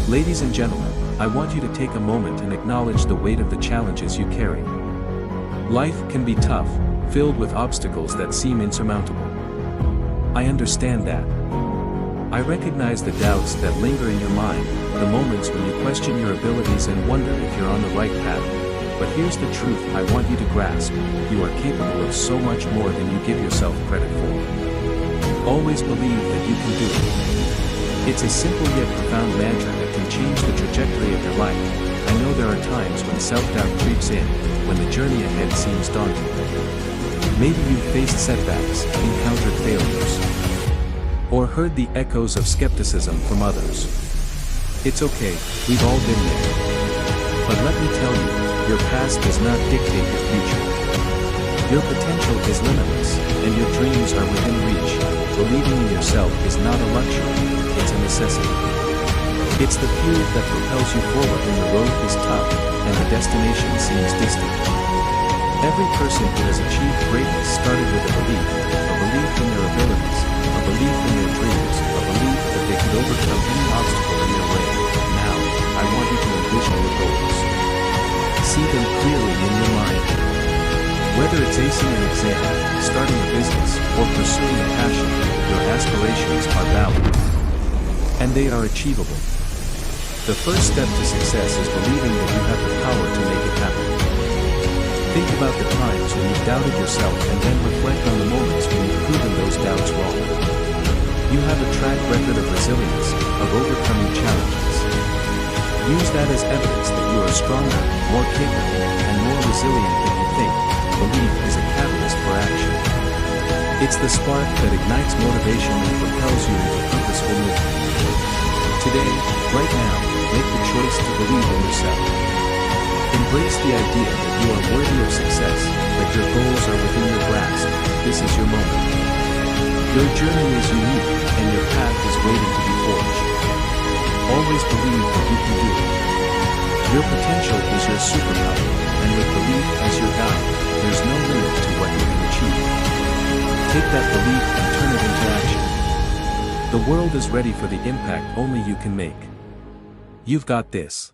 Ladies and gentlemen, I want you to take a moment and acknowledge the weight of the challenges you carry. Life can be tough, filled with obstacles that seem insurmountable. I understand that. I recognize the doubts that linger in your mind, the moments when you question your abilities and wonder if you're on the right path. But here's the truth I want you to grasp: you are capable of so much more than you give yourself credit for. Always believe that you can do it. It's a simple yet profound mantra that can change the trajectory of your life. I know there are times when self-doubt creeps in, when the journey ahead seems daunting. Maybe you've faced setbacks, encountered failures, or heard the echoes of skepticism from others. It's okay, we've all been there. But let me tell you, your past does not dictate your future. Your potential is limitless, and your dreams are within reach. Believing in yourself is not a luxury, it's a necessity. It's the fuel that propels you forward when the road is tough, and the destination seems distant. Every person who has achieved greatness started with a belief in their abilities, a belief in their dreams, a belief that they could overcome any obstacle in their way. Now, I want you to envision your goals. See them clearly in your mind. Whether it's acing an exam, starting a business, or pursuing a passion, your aspirations are valid. And they are achievable. The first step to success is believing that you have the power to make it happen. Think about the times when you've doubted yourself and then reflect on the moments when you've proven those doubts wrong. You have a track record of resilience, of overcoming challenges. Use that as evidence that you are stronger, more capable, and more resilient than you think. Belief is a catalyst for action. It's the spark that ignites motivation and propels you into purposeful movement. Today, right now, make the choice to believe in yourself. Embrace the idea that you are worthy of success, that your goals are within your grasp. This is your moment. Your journey is unique, and your path is waiting to be forged. Always believe that you can do it. Your potential is your superpower, and with belief as your guide, there's no limit to what you can achieve. Take that belief and turn it into action. The world is ready for the impact only you can make. You've got this.